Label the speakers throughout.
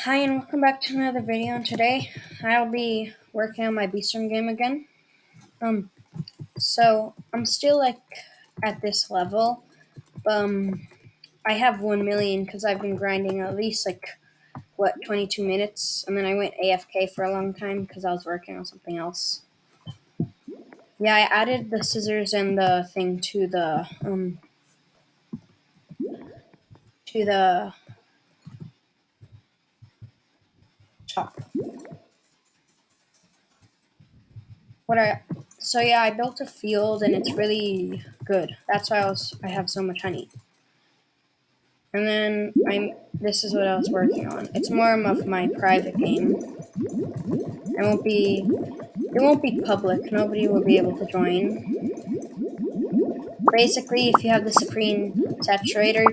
Speaker 1: Hi and welcome back to another video, and today I'll be working on my Beastrom game again. So I'm still at this level. I have 1 million because I've been grinding at least 22 minutes, and then I went AFK for a long time because I was working on something else. Yeah, I added the scissors and the thing to the shop. I built a field and it's really good. That's why I have so much honey. And then this is what I was working on. It's more of my private game. It won't be public. Nobody will be able to join. Basically, if you have the Supreme Saturator,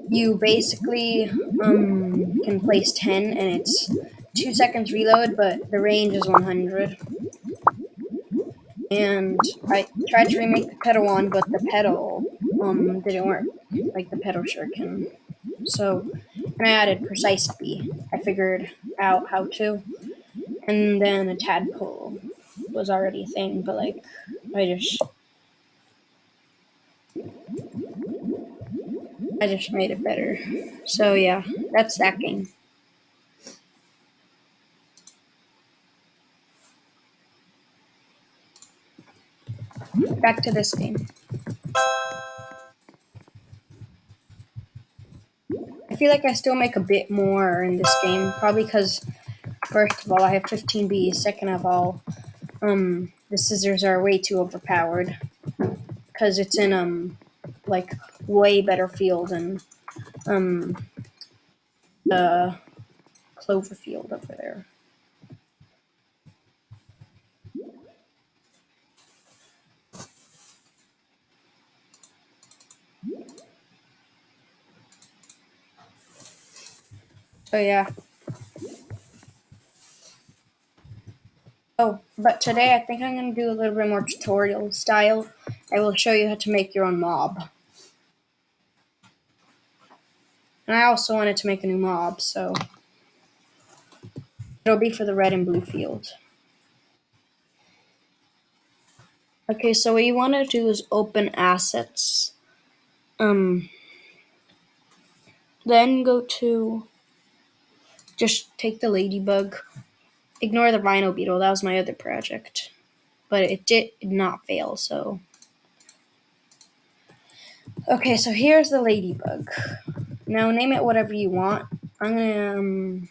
Speaker 1: you basically can place 10 and it's 2 seconds reload, but the range is 100. And I tried to remake the pedal one, but the pedal didn't work, like the pedal shuriken. So, and I added precise B. I figured out how to, and then a tadpole was already a thing, but I just made it better. So yeah, that's that game. Back to this game. I feel like I still make a bit more in this game, probably because first of all I have 15 bees. Second of all, the scissors are way too overpowered because it's in way better field than the clover field over there. So yeah. Oh, but today I think I'm going to do a little bit more tutorial style. I will show you how to make your own mob. And I also wanted to make a new mob, so it'll be for the red and blue field. Okay, so what you want to do is open assets. Then go to, just take the ladybug. Ignore the rhino beetle, that was my other project. But it did not fail, so. Okay, so here's the ladybug. Now name it whatever you want. I'm gonna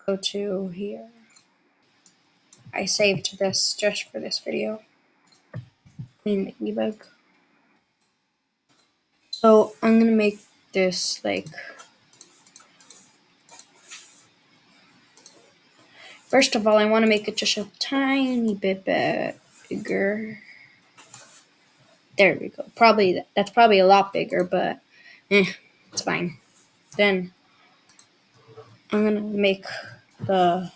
Speaker 1: go to here. I saved this just for this video. Clean ladybug. So I'm gonna make this first of all, I want to make it just a tiny bit bigger. There we go. That's probably a lot bigger, but it's fine. Then I'm gonna make the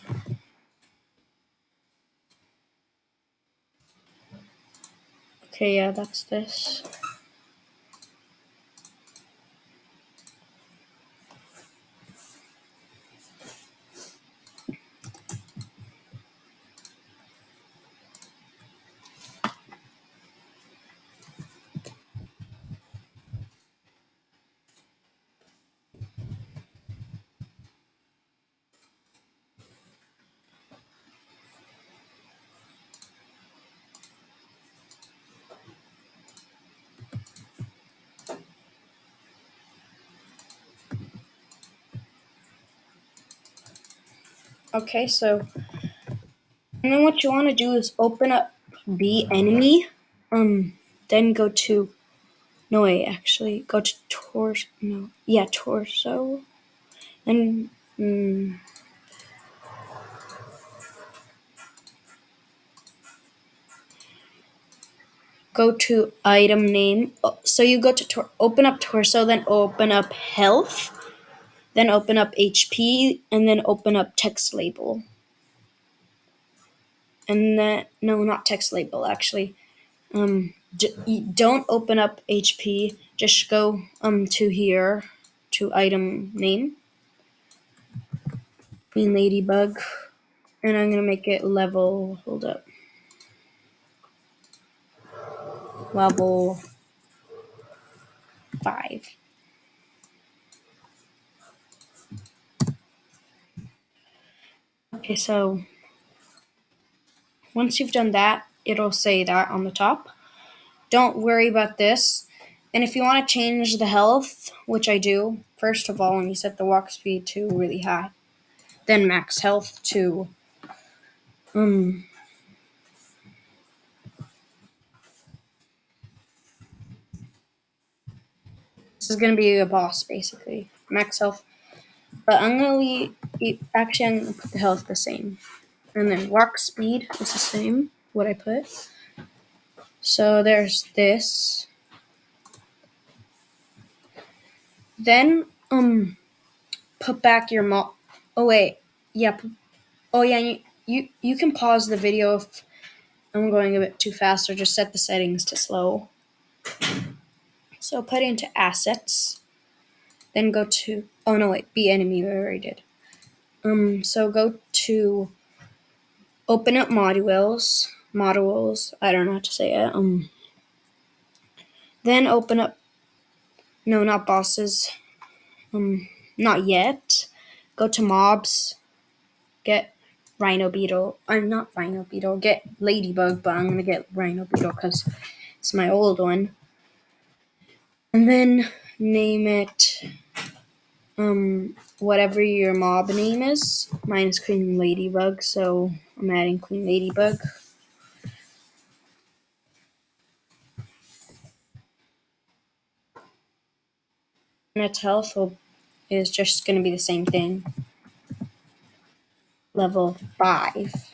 Speaker 1: okay. Yeah, that's this. Okay, so and then what you want to do is open up the enemy. Then go to no wait, actually go to torso. No, yeah, torso. And go to item name. So you go to open up torso, then open up health, then open up HP, and then open up text label. And then no, not text label actually. Don't open up HP. Just go to here to item name. Queen Ladybug. And I'm gonna make it level, hold up. Level 5. Okay, so once you've done that, it'll say that on the top. Don't worry about this. And if you want to change the health, which I do, first of all, when you set the walk speed to really high, then max health to this is gonna be a boss basically. Max health. But I'm gonna actually I'm gonna put the health the same. And then walk speed is the same, what I put. So there's this. Then put back your mob. Oh wait, yeah. Oh yeah, you can pause the video if I'm going a bit too fast, or just set the settings to slow. So put into assets, then go to be enemy. We already did. So go to open up modules. I don't know how to say it. Then open up. No, not bosses. Not yet. Go to mobs. Get Rhino Beetle. I'm not Rhino Beetle. Get Ladybug, but I'm gonna get Rhino Beetle because it's my old one. And then name it whatever your mob name is. Mine is Queen Ladybug, so I'm adding Queen Ladybug. And its health is just gonna be the same thing. Level 5.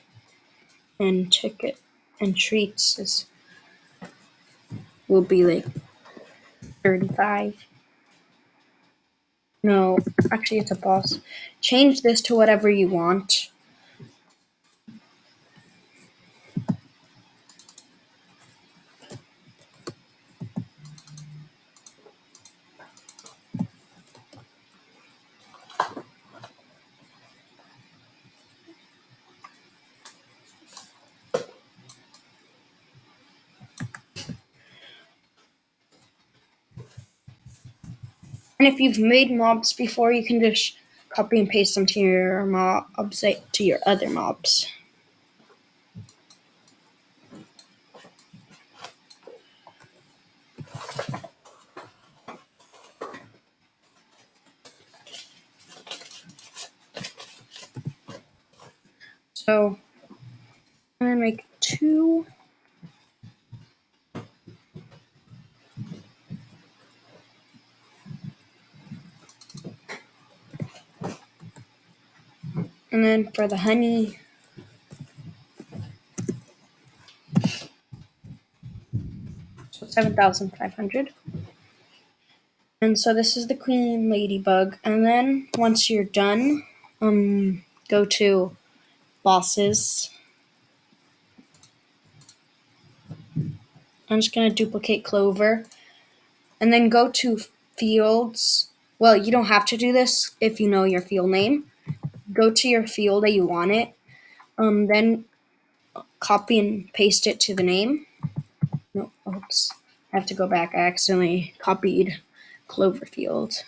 Speaker 1: And ticket and treats will be like 35. No, actually it's a boss. Change this to whatever you want. And if you've made mobs before, you can just copy and paste them to your mobs, to your other mobs. So I'm gonna make 2. And then for the honey, so 7,500. And so this is the Queen Ladybug. And then once you're done, go to bosses. I'm just gonna duplicate Clover. And then go to fields. Well, you don't have to do this if you know your field name. Go to your field that you want it. Then copy and paste it to the name. No, oops. I have to go back. I accidentally copied Cloverfield.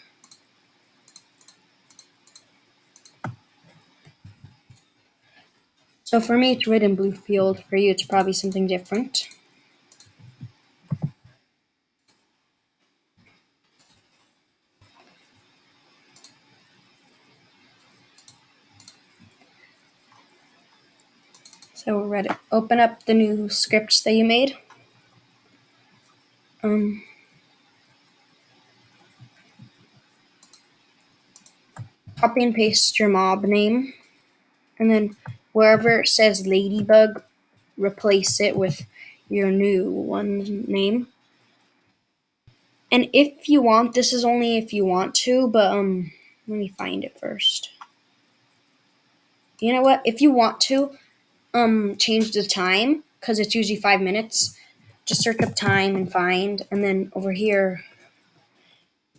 Speaker 1: So for me, it's red and blue field. For you, it's probably something different. So we're ready. Open up the new scripts that you made. Copy and paste your mob name. And then wherever it says Ladybug, replace it with your new one name. And if you want, this is only if you want to, but let me find it first. You know what? If you want to, change the time, because it's usually 5 minutes. Just search up time and find, and then over here,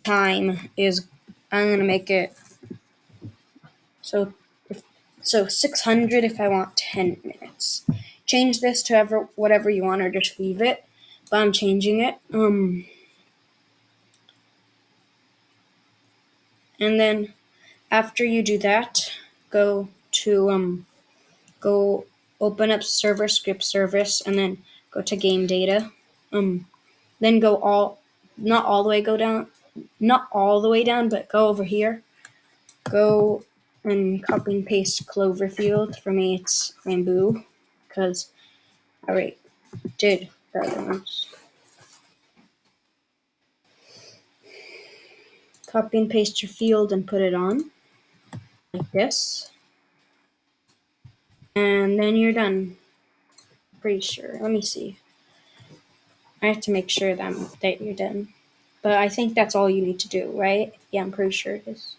Speaker 1: time is, I'm gonna make it so if So 600 if I want 10 minutes. Change this to whatever you want or just leave it. But I'm changing it. And then after you do that, go open up server script service and then go to game data. Then go not all the way go down, not all the way down, but go over here. Go and copy and paste Cloverfield. For me, it's Bamboo because I already did the other ones. Copy and paste your field and put it on like this. And then you're done. Pretty sure. Let me see. I have to make sure that you're done. But I think that's all you need to do, right? Yeah, I'm pretty sure it is.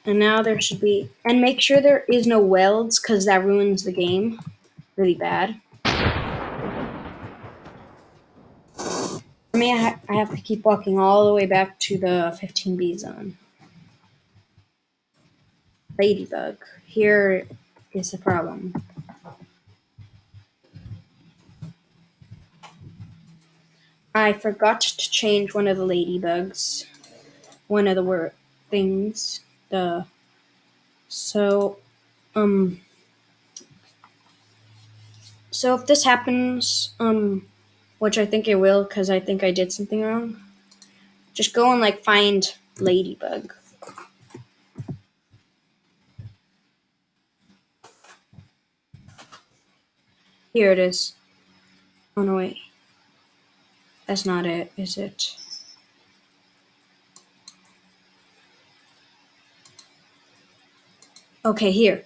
Speaker 1: And now there should be, and make sure there is no welds because that ruins the game really bad. For me, I have to keep walking all the way back to the 15B zone. Ladybug. Here is the problem. I forgot to change one of the ladybugs. One of the word things. So if this happens, which I think it will because I think I did something wrong, just go and find ladybug. Here it is. Oh no, wait. That's not it, is it? Okay, here.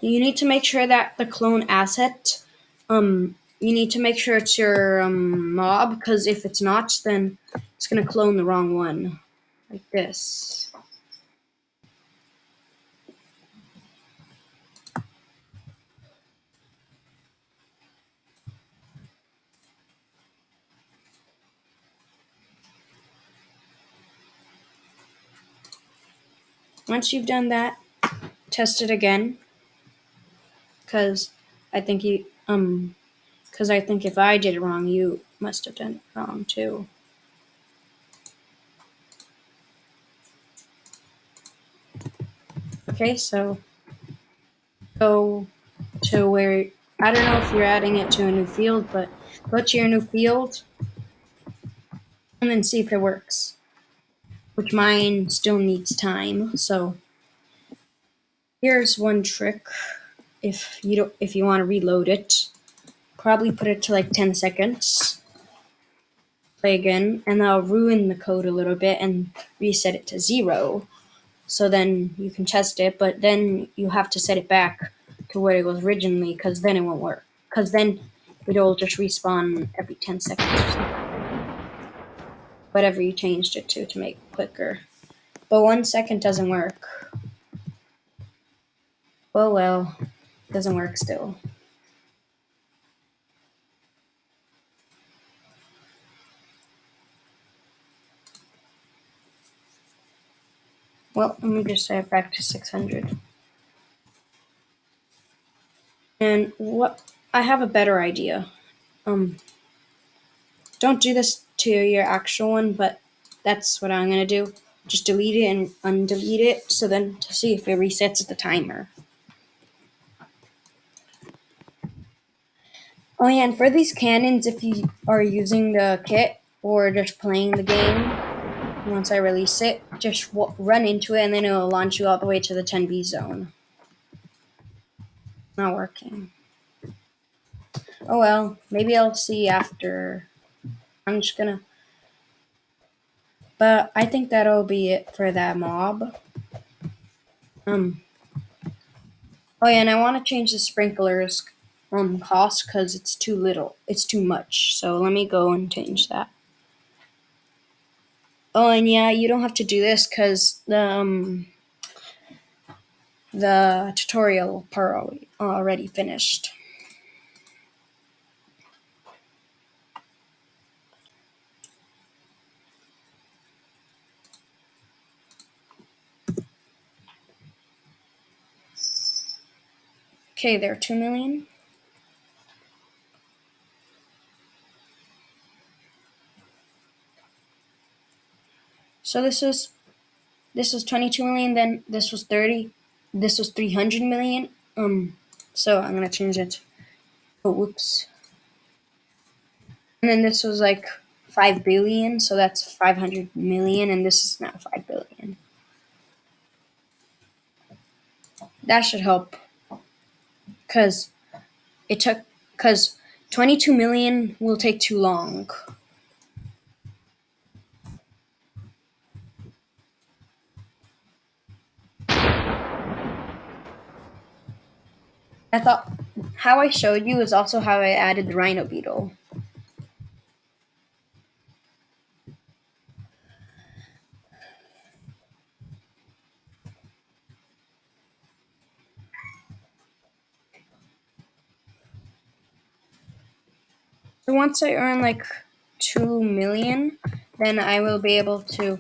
Speaker 1: You need to make sure that the clone asset, you need to make sure it's your mob, because if it's not, then it's going to clone the wrong one. Like this. Once you've done that, test it again. Because I think because I think if I did it wrong, you must have done it wrong too. Okay, so go to where, I don't know if you're adding it to a new field, but go to your new field and then see if it works. Which mine still needs time, so here's one trick. If you want to reload it, probably put it to 10 seconds. Play again, and that'll ruin the code a little bit and reset it to 0. So then you can test it, but then you have to set it back to where it was originally, because then it won't work. Because then it'll just respawn every 10 seconds or something. Whatever you changed it to make it quicker. But 1 second doesn't work. Well, it doesn't work still. Well, let me just set it back to 600. And I have a better idea. Don't do this to your actual one, but that's what I'm gonna do. Just delete it and undelete it, so then to see if it resets the timer. Oh yeah, and for these cannons, if you are using the kit or just playing the game, once I release it, just run into it and then it'll launch you all the way to the 10B zone. Not working. Oh well, maybe I'll see after. I'm just gonna. But I think that'll be it for that mob. Oh yeah, and I want to change the sprinklers cost because it's too little. It's too much. So let me go and change that. Oh, and yeah, you don't have to do this because the tutorial part already finished. Okay, there are 2 million. So this was 22 million, then this was 30, this was 300 million. So I'm gonna change it. Oh, whoops. And then this was like 5 billion, so that's 500 million, and this is now 5 billion. That should help, cause cause 22 million will take too long. I thought how I showed you is also how I added the rhino beetle. So once I earn like 2 million, then I will be able to,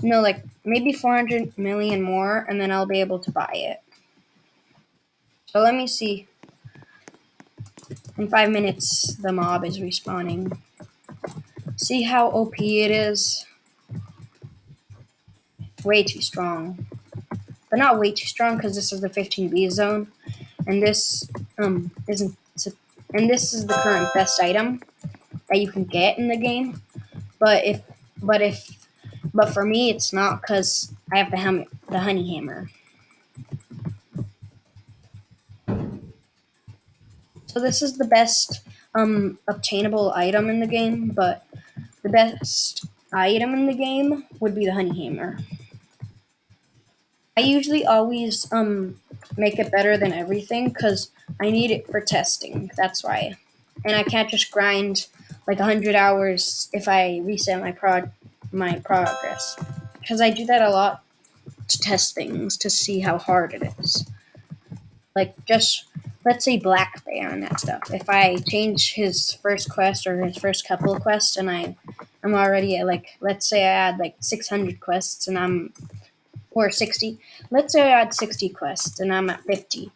Speaker 1: like maybe 400 million more, and then I'll be able to buy it. So let me see. In 5 minutes, the mob is respawning. See how OP it is? Way too strong. But not way too strong, because this is the 15B zone, and this isn't. And this is the current best item that you can get in the game. But if, but if, but for me, it's not, because I have the honey hammer. So this is the best obtainable item in the game, but the best item in the game would be the honey hammer. I usually always make it better than everything, because I need it for testing. That's why, and I can't just grind like 100 hours if I reset my progress, because I do that a lot to test things to see how hard it is. Like, just let's say Black Bear and that stuff. If I change his first quest or his first couple of quests, and I'm already at, like, let's say I add like 600 quests and I'm or 60. Let's say I add 60 quests and I'm at 50,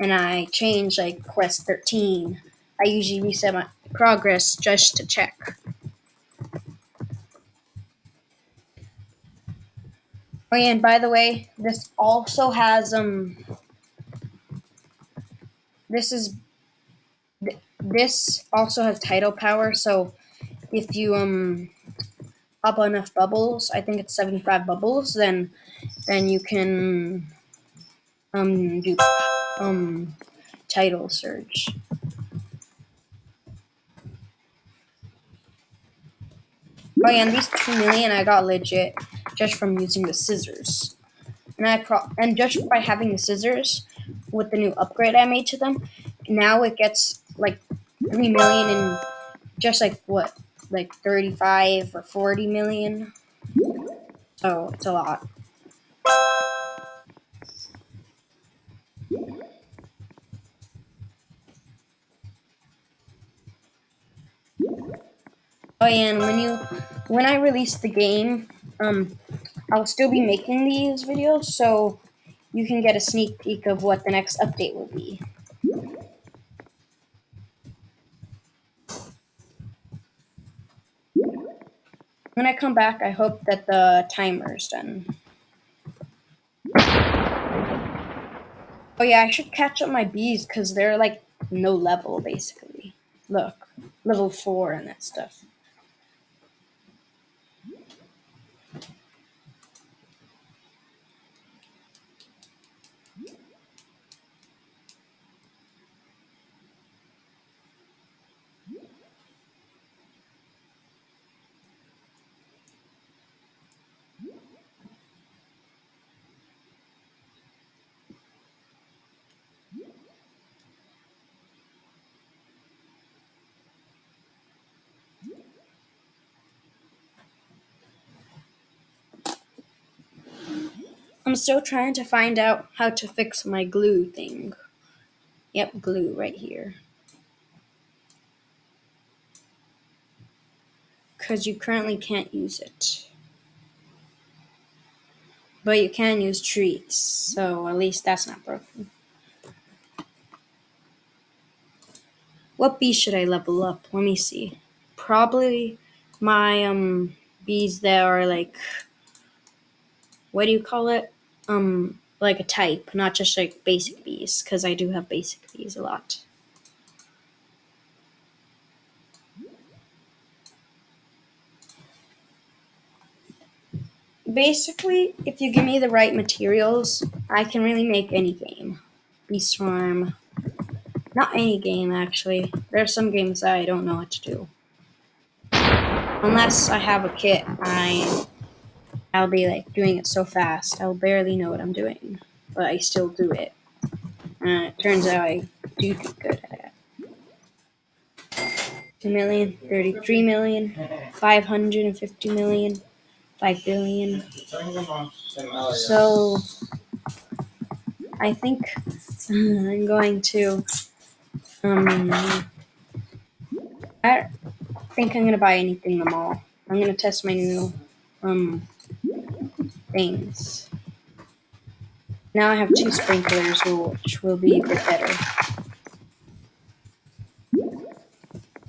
Speaker 1: and I change like quest 13. I usually reset my progress just to check. Oh yeah, and by the way, this also has this is this also has tidal power. So if you pop enough bubbles, I think it's 75 bubbles, then you can do tidal surge. Oh yeah, and these 2 million I got legit just from using the scissors. And just by having the scissors with the new upgrade I made to them, now it gets like 3 million in just like what, like 35 or 40 million. So it's a lot. Oh yeah, and when I release the game, I'll still be making these videos, so you can get a sneak peek of what the next update will be. When I come back, I hope that the timer is done. Oh yeah, I should catch up my bees, because they're like no level basically. Look, level 4 and that stuff. I'm still trying to find out how to fix my glue thing. Yep, glue right here. Because you currently can't use it. But you can use treats, so at least that's not broken. What bee should I level up? Let me see. Probably my bees that are like, what do you call it? Like a type, not just like basic bees, because I do have basic bees a lot. Basically, if you give me the right materials, I can really make any game. Bee Swarm. Not any game, actually. There are some games that I don't know what to do. Unless I have a kit, I'll be like doing it so fast, I'll barely know what I'm doing. But I still do it. And it turns out I do good at it. 2 million, 33 million, 550 million, 5 billion. So I think I'm going to I think I'm gonna buy anything in the mall. I'm gonna test my new um things. Now I have two sprinklers, which will be a bit better.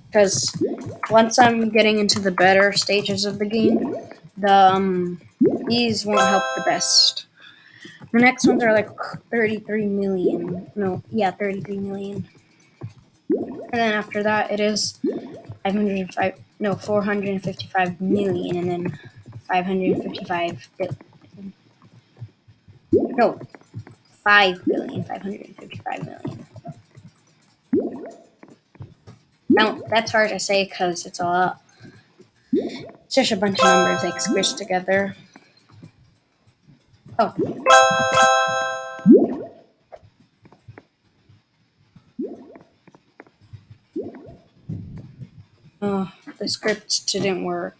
Speaker 1: Because once I'm getting into the better stages of the game, the bees won't help the best. The next ones are like 33 million. No, yeah, 33 million. And then after that, it is 505, no, 455 million, and then 555 billion. No, 5 billion, 555 million. Now, that's hard to say because it's a lot. It's just a bunch of numbers like squished together. Oh, oh, the script didn't work.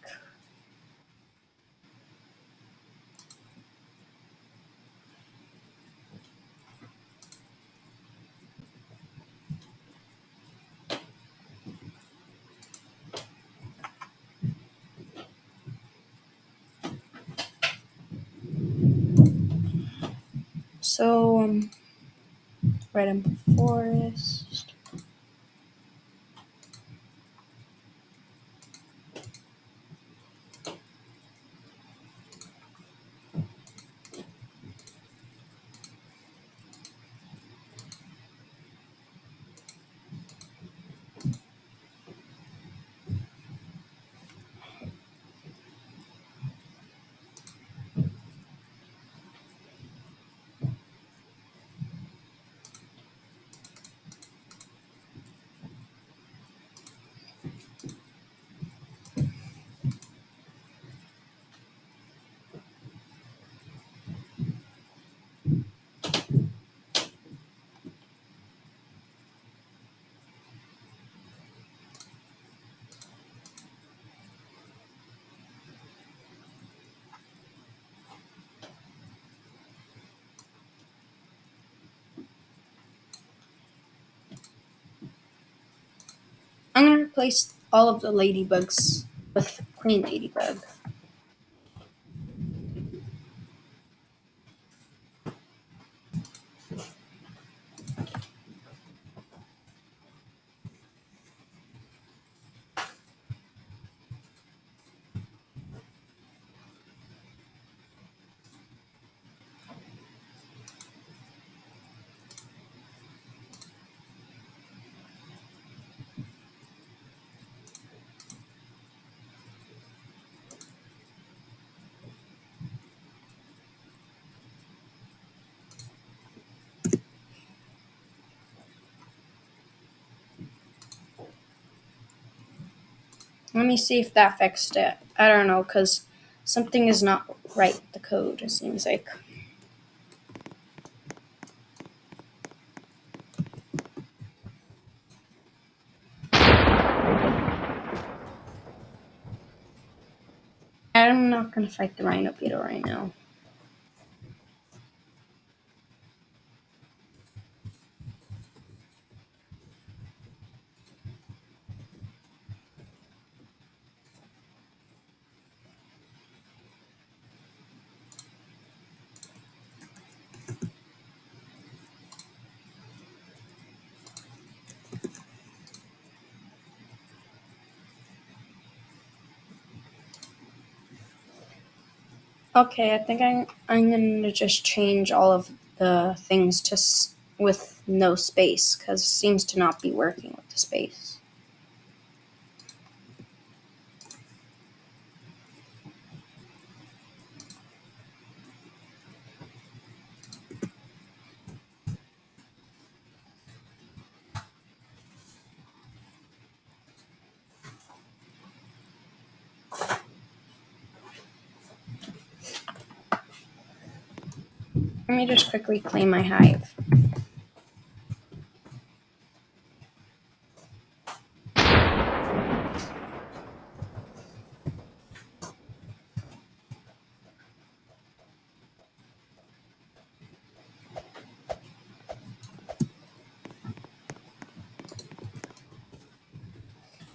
Speaker 1: So, right in forest. I'm gonna replace all of the ladybugs with Queen Ladybug. Let me see if that fixed it. I don't know, because something is not right with the code, it seems like. I'm not gonna fight the Rhino Beetle right now. Okay, I think I'm gonna just change all of the things to with no space because it seems to not be working with the space. Let me just quickly clean my hive.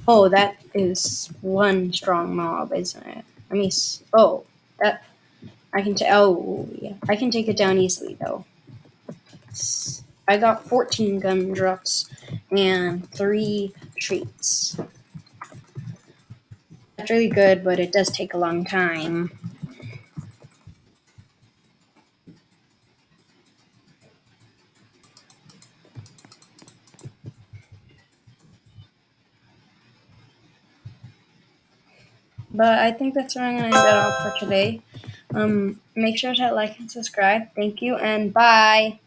Speaker 1: Oh, that is one strong mob, isn't it? Let me. Oh, that I can. Oh, yeah, I can take it down easily though. I got 14 gumdrops and 3 treats. That's really good, but it does take a long time. But I think that's where I'm going to end it off for today. Make sure to like and subscribe. Thank you, and bye.